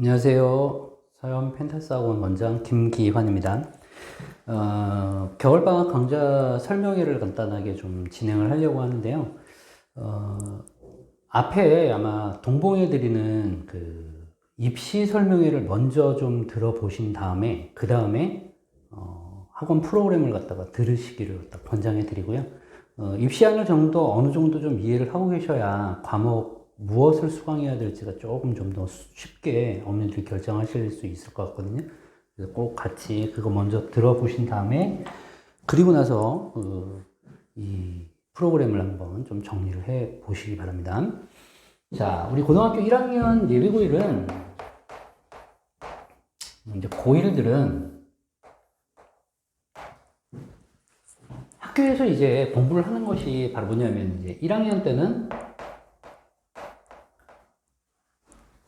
안녕하세요. 서현 펜타스학원 원장 김기환입니다. 겨울방학 강좌 설명회를 간단하게 좀 진행을 하려고 하는데요. 앞에 아마 동봉해 드리는 그 입시 설명회를 먼저 좀 들어보신 다음에, 그 다음에 학원 프로그램을 갖다가 들으시기를 갖다 권장해 드리고요. 입시하는 정도 어느 정도 좀 이해를 하고 계셔야 과목 무엇을 수강해야 될지가 조금 좀 더 쉽게 어머니들이 결정하실 수 있을 것 같거든요. 그래서 꼭 같이 그거 먼저 들어보신 다음에, 그리고 나서 이 프로그램을 한번 좀 정리를 해 보시기 바랍니다. 자, 우리 고등학교 1학년 예비고일은, 이제 고1들은 학교에서 이제 공부를 하는 것이 바로 뭐냐면, 이제 1학년 때는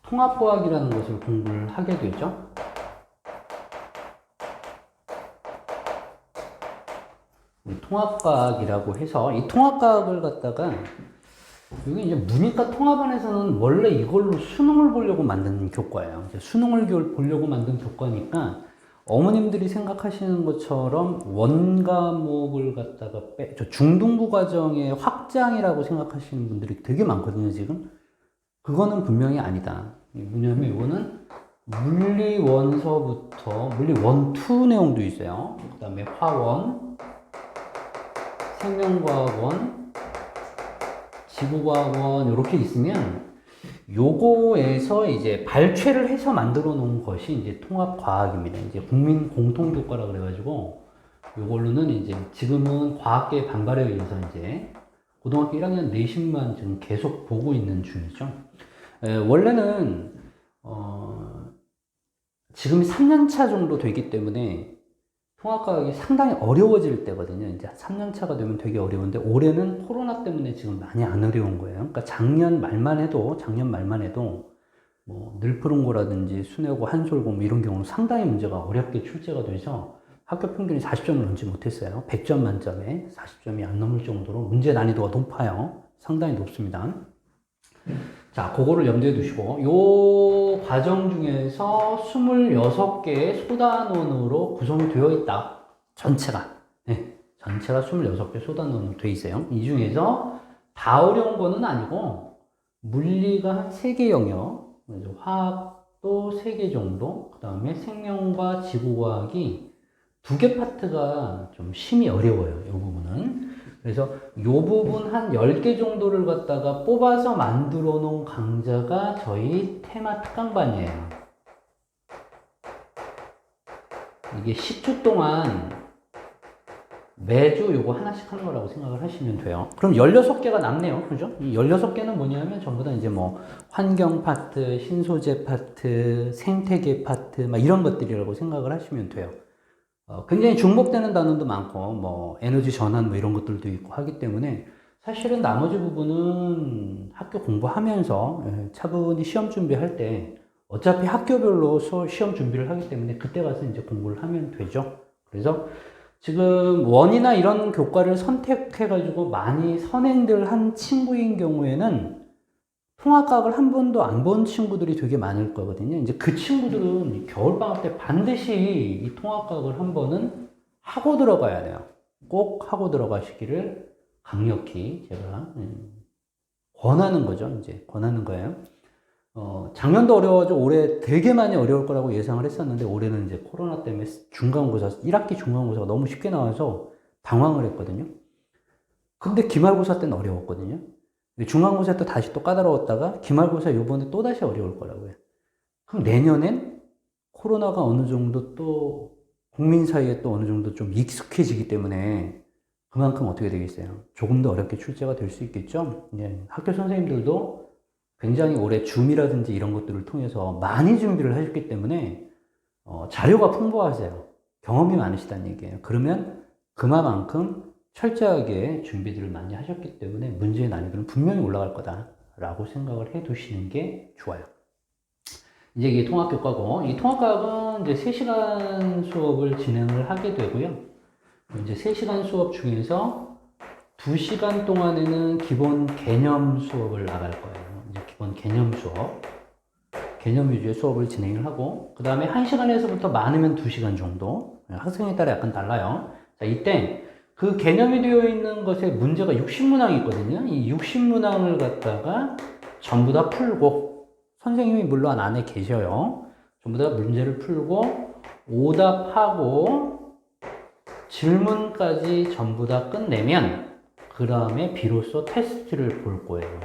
통합과학이라는 것을 공부를 하게 되죠. 통합과학이라고 해서 이 통합과학을 갖다가, 여기 이제 문이과 통합반에서는 원래 이걸로 수능을 보려고 만든 교과예요. 이제 수능을 보려고 만든 교과니까 어머님들이 생각하시는 것처럼 원 과목을 갖다가 중등부 과정의 확장이라고 생각하시는 분들이 되게 많거든요, 지금. 그거는 분명히 아니다. 뭐냐면 이거는 물리 원서부터 물리 원, 투 내용도 있어요. 그 다음에 화원, 생명과학원, 지구과학원 이렇게 있으면 요거에서 이제 발췌를 해서 만들어 놓은 것이 이제 통합과학입니다. 이제 국민 공통교과라 그래가지고 요걸로는 이제 지금은 과학계 반발에 의해서 이제 고등학교 1학년 내신만 지금 계속 보고 있는 중이죠. 원래는 지금 3년차 정도 되기 때문에 통합과학이 상당히 어려워질 때거든요. 이제 3년차가 되면 되게 어려운데 올해는 코로나 때문에 지금 많이 안 어려운 거예요. 그러니까 작년 말만 해도 뭐 늘푸른고라든지 순회고 한솔고 뭐 이런 경우는 상당히 문제가 어렵게 출제가 돼서 학교 평균이 40점을 넘지 못했어요. 100점 만점에 40점이 안 넘을 정도로 문제 난이도가 높아요. 상당히 높습니다. 자, 그거를 염두에 두시고, 요 과정 중에서 26개의 소단원으로 구성이 되어 있다. 전체가. 네, 전체가 26개 소단원으로 되어 있어요. 이 중에서 다 어려운 거는 아니고, 물리가 한 3개 영역, 화학도 3개 정도, 그 다음에 생명과 지구과학이 2개 파트가 좀 심히 어려워요. 이 부분은. 그래서 이 부분 한 10개 정도를 갖다가 뽑아서 만들어 놓은 강좌가 저희 테마 특강반이에요. 이게 10주 동안 매주 요거 하나씩 하는 거라고 생각을 하시면 돼요. 그럼 16개가 남네요. 그죠? 이 16개는 뭐냐면 전부 다 이제 뭐 환경 파트, 신소재 파트, 생태계 파트, 막 이런 것들이라고 생각을 하시면 돼요. 굉장히 중복되는 단어도 많고, 뭐, 에너지 전환 뭐 이런 것들도 있고 하기 때문에 사실은 나머지 부분은 학교 공부하면서 차분히 시험 준비할 때 어차피 학교별로 시험 준비를 하기 때문에 그때 가서 이제 공부를 하면 되죠. 그래서 지금 원이나 이런 교과를 선택해가지고 많이 선행들 한 친구인 경우에는 통합과학을 한 번도 안 본 친구들이 되게 많을 거거든요. 이제 그 친구들은 겨울방학 때 반드시 이 통합과학을 한 번은 하고 들어가야 돼요. 꼭 하고 들어가시기를 강력히 제가 권하는 거죠. 이제 권하는 거예요. 작년도 어려워져 올해 되게 많이 어려울 거라고 예상을 했었는데 올해는 이제 코로나 때문에 중간고사, 1학기 중간고사가 너무 쉽게 나와서 당황을 했거든요. 근데 기말고사 때는 어려웠거든요. 중간고사 또 다시 또 까다로웠다가 기말고사 요번에 또 다시 어려울 거라고요. 그럼 내년엔 코로나가 어느 정도 또 국민 사이에 또 어느 정도 좀 익숙해지기 때문에 그만큼 어떻게 되겠어요? 조금 더 어렵게 출제가 될 수 있겠죠? 예, 학교 선생님들도 굉장히 올해 줌이라든지 이런 것들을 통해서 많이 준비를 하셨기 때문에 자료가 풍부하세요. 경험이 많으시다는 얘기예요. 그러면 그만큼 철저하게 준비들을 많이 하셨기 때문에 문제의 난이도는 분명히 올라갈 거다라고 생각을 해 두시는 게 좋아요. 이제 이게 통합교과고, 이 통합과학은 이제 3시간 수업을 진행을 하게 되고요. 이제 3시간 수업 중에서 2시간 동안에는 기본 개념 수업을 나갈 거예요. 이제 기본 개념 수업. 개념 위주의 수업을 진행을 하고, 그 다음에 1시간에서부터 많으면 2시간 정도, 학생에 따라 약간 달라요. 자, 이때 그 개념이 되어 있는 것에 문제가 60문항이 있거든요. 이 60문항을 갖다가 전부 다 풀고, 선생님이 물론 안에 계셔요. 전부 다 문제를 풀고 오답하고 질문까지 전부 다 끝내면 그 다음에 비로소 테스트를 볼 거예요.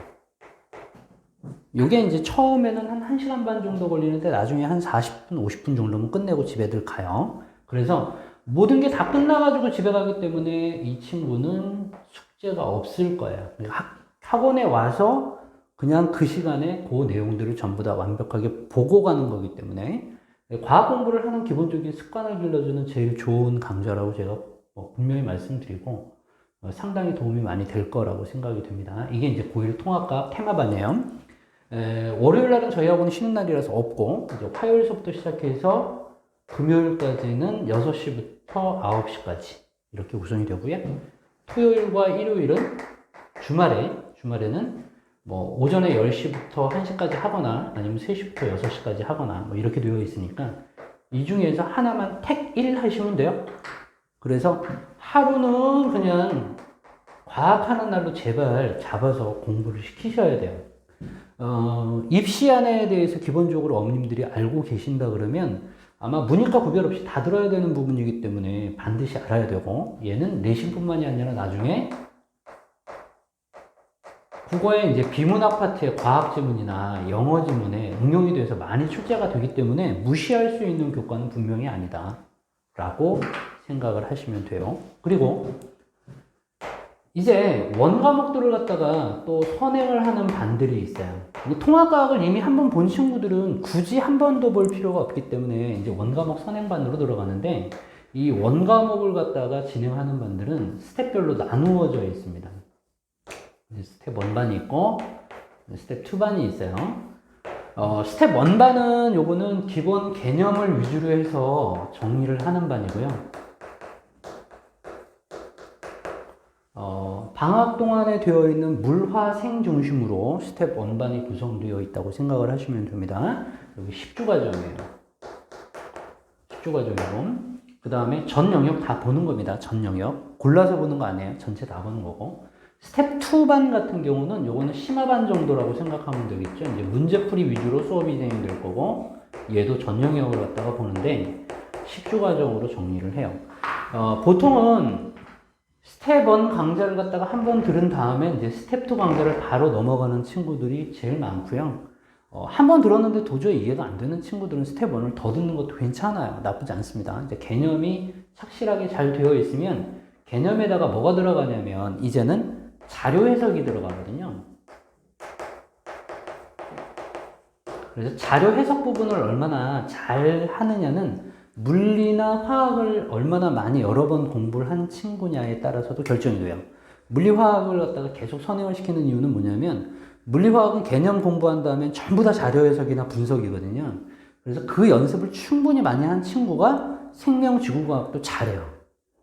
이게 이제 처음에는 한 1시간 반 정도 걸리는데 나중에 한 40분, 50분 정도면 끝내고 집에들 가요. 그래서 모든 게 다 끝나가지고 집에 가기 때문에 이 친구는 숙제가 없을 거예요. 학원에 와서 그냥 그 시간에 그 내용들을 전부 다 완벽하게 보고 가는 거기 때문에 과학 공부를 하는 기본적인 습관을 길러주는 제일 좋은 강좌라고 제가 분명히 말씀드리고 상당히 도움이 많이 될 거라고 생각이 됩니다. 이게 이제 고1 통합과학 테마반이에요. 월요일 날은 저희 학원은 쉬는 날이라서 없고 이제 화요일 수업부터 시작해서 금요일까지는 6시부터 9시까지 이렇게 구성이 되고요. 토요일과 일요일은 주말에는 뭐 오전에 10시부터 1시까지 하거나 아니면 3시부터 6시까지 하거나 뭐 이렇게 되어 있으니까 이 중에서 하나만 택 1 하시면 돼요. 그래서 하루는 그냥 과학하는 날로 제발 잡아서 공부를 시키셔야 돼요. 입시안에 대해서 기본적으로 어머님들이 알고 계신다 그러면 아마 문이과 구별 없이 다 들어야 되는 부분이기 때문에 반드시 알아야 되고, 얘는 내신뿐만이 아니라 나중에 국어의 이제 비문학 파트의 과학 지문이나 영어 지문에 응용이 돼서 많이 출제가 되기 때문에 무시할 수 있는 교과는 분명히 아니다 라고 생각을 하시면 돼요. 그리고 이제 원과목들을 갖다가 또 선행을 하는 반들이 있어요. 통합과학을 이미 한 번 본 친구들은 굳이 한 번 더 볼 필요가 없기 때문에 이제 원과목 선행반으로 들어가는데, 이 원과목을 갖다가 진행하는 반들은 스텝별로 나누어져 있습니다. 스텝 1반이 있고 스텝 2반이 있어요. 스텝 1반은 요거는 기본 개념을 위주로 해서 정리를 하는 반이고요. 방학 동안에 되어 있는 물화생 중심으로 스텝 1반이 구성되어 있다고 생각을 하시면 됩니다. 여기 10주 과정이에요. 10주 과정이고, 그 다음에 전 영역 다 보는 겁니다. 전 영역. 골라서 보는 거 아니에요. 전체 다 보는 거고. 스텝 2반 같은 경우는 요거는 심화반 정도라고 생각하면 되겠죠. 이제 문제풀이 위주로 수업이 진행이 될 거고, 얘도 전 영역을 갖다가 보는데 10주 과정으로 정리를 해요. 보통은 스텝 1 강좌를 갖다가 한번 들은 다음에 이제 스텝 2 강좌를 바로 넘어가는 친구들이 제일 많고요. 한 번 들었는데 도저히 이해가 안 되는 친구들은 스텝 1을 더 듣는 것도 괜찮아요. 나쁘지 않습니다. 이제 개념이 착실하게 잘 되어 있으면 개념에다가 뭐가 들어가냐면 이제는 자료 해석이 들어가거든요. 그래서 자료 해석 부분을 얼마나 잘 하느냐는 물리나 화학을 얼마나 많이 여러 번 공부를 한 친구냐에 따라서도 결정이 돼요. 물리화학을 갖다가 계속 선행을 시키는 이유는 뭐냐면, 물리화학은 개념 공부한 다음에 전부 다 자료 해석이나 분석이거든요. 그래서 그 연습을 충분히 많이 한 친구가 생명지구과학도 잘해요.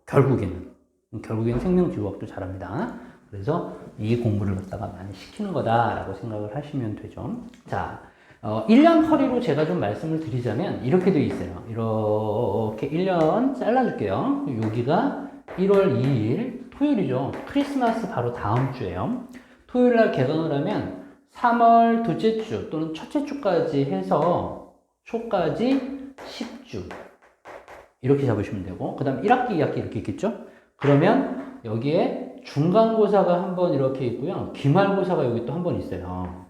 결국에는 생명지구과학도 잘합니다. 그래서 이 공부를 갖다가 많이 시키는 거다라고 생각을 하시면 되죠. 자, 1년 커리로 제가 좀 말씀을 드리자면 이렇게 되어 있어요. 이렇게 1년 잘라줄게요. 여기가 1월 2일 토요일이죠. 크리스마스 바로 다음 주예요. 토요일 날 개강을 하면 3월 둘째 주 또는 첫째 주까지 해서 초까지 10주 이렇게 잡으시면 되고, 그 다음 1학기, 2학기 이렇게 있겠죠? 그러면 여기에 중간고사가 한 번 이렇게 있고요. 기말고사가 여기 또 한 번 있어요.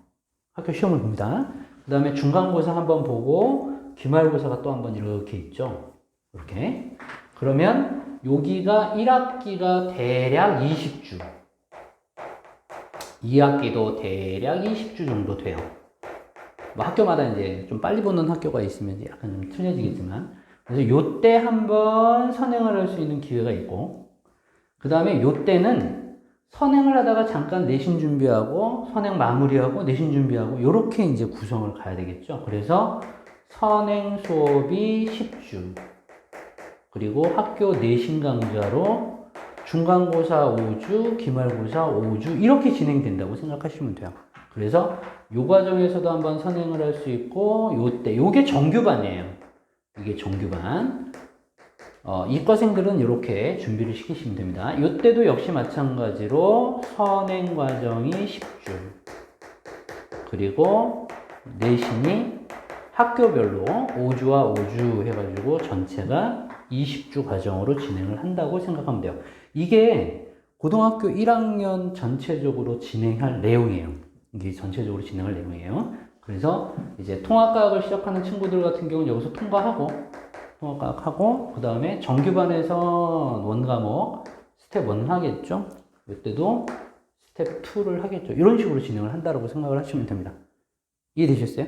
학교 시험을 봅니다. 그 다음에 중간고사 한 번 보고 기말고사가 또 한 번 이렇게 있죠. 이렇게. 그러면 여기가 1학기가 대략 20주, 2학기도 대략 20주 정도 돼요. 뭐 학교마다 이제 좀 빨리 보는 학교가 있으면 이제 약간 좀 틀려지겠지만, 그래서 요때 한번 선행을 할 수 있는 기회가 있고, 그 다음에 요때는 선행을 하다가 잠깐 내신 준비하고 선행 마무리하고 내신 준비하고 요렇게 이제 구성을 가야 되겠죠. 그래서 선행 수업이 10주, 그리고 학교 내신 강좌로 중간고사 5주, 기말고사 5주 이렇게 진행된다고 생각하시면 돼요. 그래서 요 과정에서도 한번 선행을 할 수 있고, 요게 정규반이에요. 이게 정규반. 이과생들은 이렇게 준비를 시키시면 됩니다. 요때도 역시 마찬가지로 선행 과정이 10주. 그리고 내신이 학교별로 5주와 5주 해가지고 전체가 20주 과정으로 진행을 한다고 생각하면 돼요. 이게 고등학교 1학년 전체적으로 진행할 내용이에요. 이게 전체적으로 진행할 내용이에요. 그래서 이제 통합과학을 시작하는 친구들 같은 경우는 여기서 통합과학하고 그 다음에 정규반에서 원과목 스텝 1 하겠죠. 이때도 스텝 2를 하겠죠. 이런 식으로 진행을 한다고 생각을 하시면 됩니다. 이해되셨어요?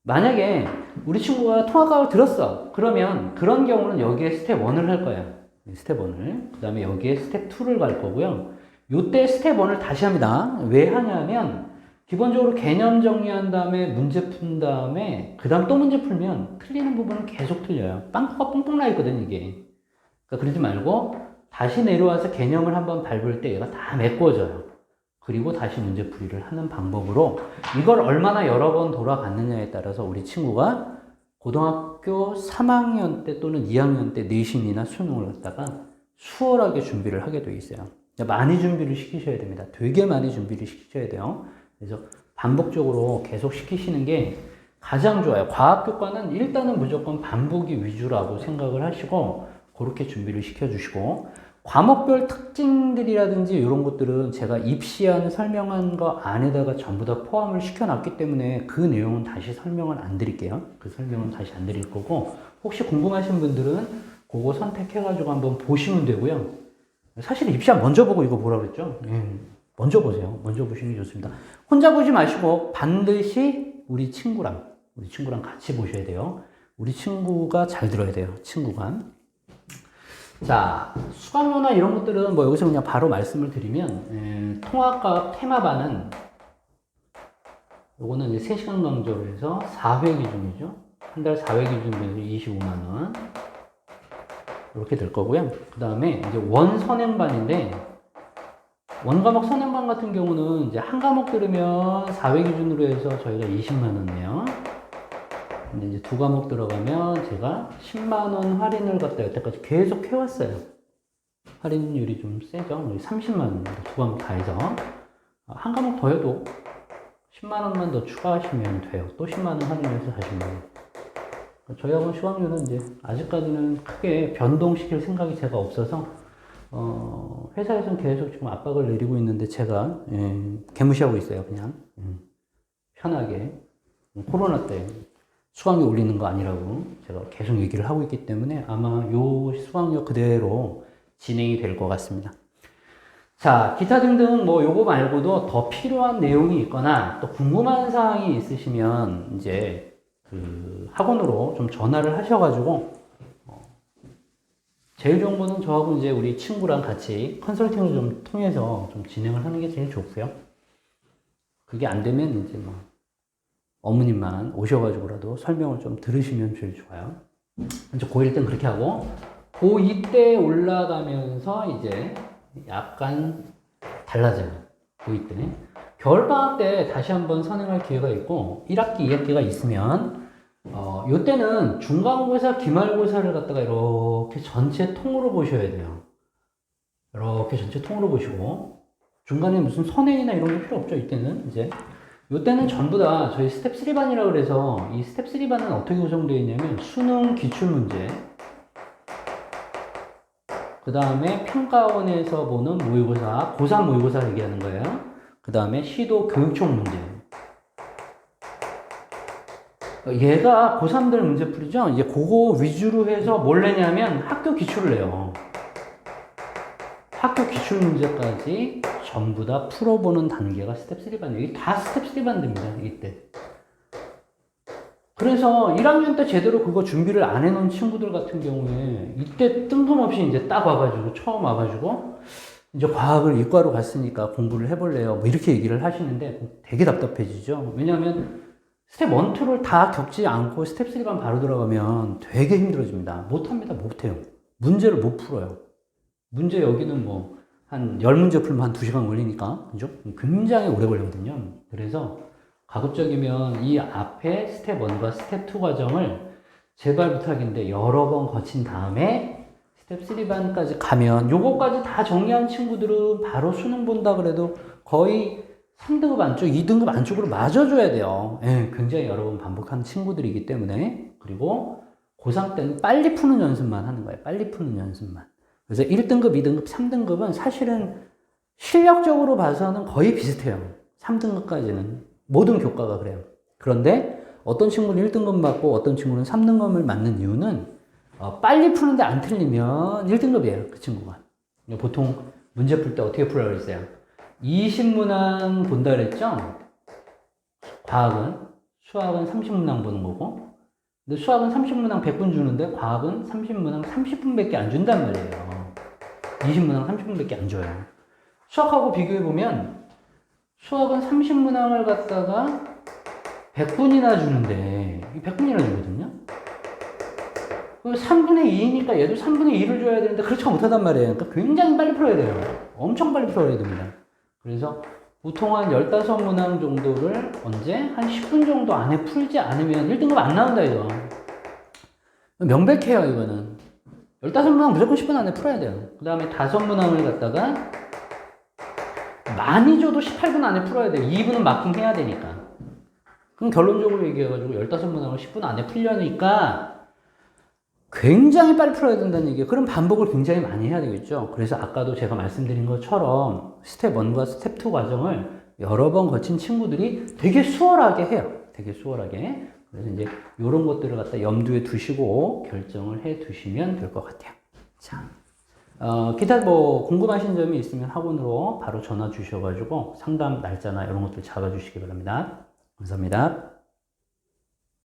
만약에 우리 친구가 통합과학을 들었어. 그러면 그런 경우는 여기에 스텝 1을 할 거야. 스텝 1을. 그 다음에 여기에 스텝 2를 갈 거고요. 요때 스텝 1을 다시 합니다. 왜 하냐면 기본적으로 개념 정리한 다음에 문제 푼 다음에 그 다음 또 문제 풀면 틀리는 부분은 계속 틀려요. 빵꾸가 뻥뻥 나 있거든 이게. 그러니까 그러지 말고 다시 내려와서 개념을 한번 밟을 때 얘가 다 메꿔져요. 그리고 다시 문제풀이를 하는 방법으로 이걸 얼마나 여러 번 돌아갔느냐에 따라서 우리 친구가 고등학교 3학년 때 또는 2학년 때 내신이나 수능을 갖다가 수월하게 준비를 하게 돼 있어요. 많이 준비를 시키셔야 됩니다. 되게 많이 준비를 시키셔야 돼요. 그래서 반복적으로 계속 시키시는 게 가장 좋아요. 과학교과는 일단은 무조건 반복이 위주라고 생각을 하시고 그렇게 준비를 시켜주시고 과목별 특징들이라든지 이런 것들은 제가 입시안 설명한 거 안에다가 전부 다 포함을 시켜놨기 때문에 그 내용은 다시 설명은 안 드릴게요. 그 설명은 다시 안 드릴 거고 혹시 궁금하신 분들은 그거 선택해가지고 한번 보시면 되고요. 사실 입시안 먼저 보고 이거 뭐라 그랬죠? 먼저 보세요. 먼저 보시는 게 좋습니다. 혼자 보지 마시고 반드시 우리 친구랑 같이 보셔야 돼요. 우리 친구가 잘 들어야 돼요. 친구가. 자, 수강료나 이런 것들은 뭐 여기서 그냥 바로 말씀을 드리면 통합과학 테마반은 요거는 이제 3시간 강좌로 해서 4회 기준이죠. 한 달 4회 기준으로 25만원 이렇게 될 거고요. 그 다음에 이제 원선행반인데 원과목 선행반 같은 경우는 이제 한 과목 들으면 4회 기준으로 해서 저희가 20만원이에요. 근데 이제 두 과목 들어가면 제가 10만원 할인을 갖다 여태까지 계속 해왔어요. 할인율이 좀 세죠. 30만원, 두 과목 다 해서. 한 과목 더 해도 10만원만 더 추가하시면 돼요. 또 10만원 할인해서 40만원. 저희 학원 수강료는 이제 아직까지는 크게 변동시킬 생각이 제가 없어서 회사에서는 계속 지금 압박을 내리고 있는데 제가 개무시하고 있어요. 그냥 편하게 코로나 때 수강료 올리는 거 아니라고 제가 계속 얘기를 하고 있기 때문에 아마 요 수강료 그대로 진행이 될 것 같습니다. 자, 기타 등등 뭐 요거 말고도 더 필요한 내용이 있거나 또 궁금한 사항이 있으시면 이제 그 학원으로 좀 전화를 하셔가지고 제일 좋은 거는 저하고 이제 우리 친구랑 같이 컨설팅을 좀 통해서 좀 진행을 하는 게 제일 좋고요. 그게 안 되면 이제 뭐 어머님만 오셔가지고라도 설명을 좀 들으시면 제일 좋아요. 이제 고1 때는 그렇게 하고 고2 때 올라가면서 이제 약간 달라져요. 고2 때 겨울방학 때 다시 한번 선행할 기회가 있고 1학기, 2학기가 있으면 요때는 중간고사, 기말고사를 갖다가 이렇게 전체 통으로 보셔야 돼요. 이렇게 전체 통으로 보시고 중간에 무슨 선행이나 이런 게 필요 없죠. 이때는 이제 요때는 전부 다 저희 스텝 3반이라고 그래서 이 스텝 3반은 어떻게 구성되어 있냐면 수능 기출문제 그 다음에 평가원에서 보는 모의고사, 고3 모의고사 얘기하는 거예요. 그 다음에 시도 교육청 문제 얘가 고3들 문제풀이죠. 이제 그거 위주로 해서 뭘 내냐면 학교 기출을 내요. 학교 기출 문제까지 전부 다 풀어보는 단계가 스텝 3반이에요. 이게 다 스텝 3반입니다. 이때. 그래서 1학년 때 제대로 그거 준비를 안 해놓은 친구들 같은 경우에 이때 뜬금없이 이제 딱 와가지고 처음 와가지고 이제 과학을 이과로 갔으니까 공부를 해볼래요. 뭐 이렇게 얘기를 하시는데 되게 답답해지죠. 왜냐하면 스텝 1, 2를 다 겪지 않고 스텝 3반 바로 들어가면 되게 힘들어집니다. 못합니다. 못해요. 문제를 못 풀어요. 문제 여기는 뭐 한 10문제 풀면 한 2시간 걸리니까 그죠? 굉장히 오래 걸리거든요. 그래서 가급적이면 이 앞에 스텝 1과 스텝 2 과정을 제발 부탁인데 여러 번 거친 다음에 스텝 3반까지 가면 요거까지 다 정리한 친구들은 바로 수능 본다 그래도 거의 3등급 안쪽, 2등급 안쪽으로 맞아줘야 돼요. 예, 굉장히 여러 번 반복한 친구들이기 때문에. 그리고 고3 때는 빨리 푸는 연습만 하는 거예요. 빨리 푸는 연습만. 그래서 1등급, 2등급, 3등급은 사실은 실력적으로 봐서는 거의 비슷해요. 3등급까지는. 모든 교과가 그래요. 그런데 어떤 친구는 1등급 맞고 어떤 친구는 3등급을 맞는 이유는 빨리 푸는데 안 틀리면 1등급이에요. 그 친구가. 보통 문제 풀 때 어떻게 풀라고 그랬어요? 20문항 본다 그랬죠? 과학은, 수학은 30문항 보는 거고, 근데 수학은 30문항 100분 주는데 과학은 30문항 30분밖에 안 준단 말이에요. 20문항 30분밖에 안 줘요. 수학하고 비교해보면 수학은 30문항을 갖다가 100분이나 주는데 100분이나 주거든요. 3분의 2니까 얘도 3분의 2를 줘야 되는데 그렇지 못하단 말이에요. 그러니까 굉장히 빨리 풀어야 돼요. 엄청 빨리 풀어야 됩니다. 그래서 보통 한 15문항 정도를 언제? 한 10분 정도 안에 풀지 않으면 1등급 안 나온다 이거. 명백해요 이거는. 15문항 무조건 10분 안에 풀어야 돼요. 그 다음에 5문항을 갖다가 많이 줘도 18분 안에 풀어야 돼요. 2분은 마킹해야 되니까. 그럼 결론적으로 얘기해가지고 15문항을 10분 안에 풀려니까 굉장히 빨리 풀어야 된다는 얘기예요. 그럼 반복을 굉장히 많이 해야 되겠죠. 그래서 아까도 제가 말씀드린 것처럼 스텝 1과 스텝 2 과정을 여러 번 거친 친구들이 되게 수월하게 해요. 되게 수월하게. 그래서 이제 이런 것들을 갖다 염두에 두시고 결정을 해 두시면 될 것 같아요. 자, 기타 뭐 궁금하신 점이 있으면 학원으로 바로 전화 주셔가지고 상담 날짜나 이런 것들 잡아주시기 바랍니다. 감사합니다.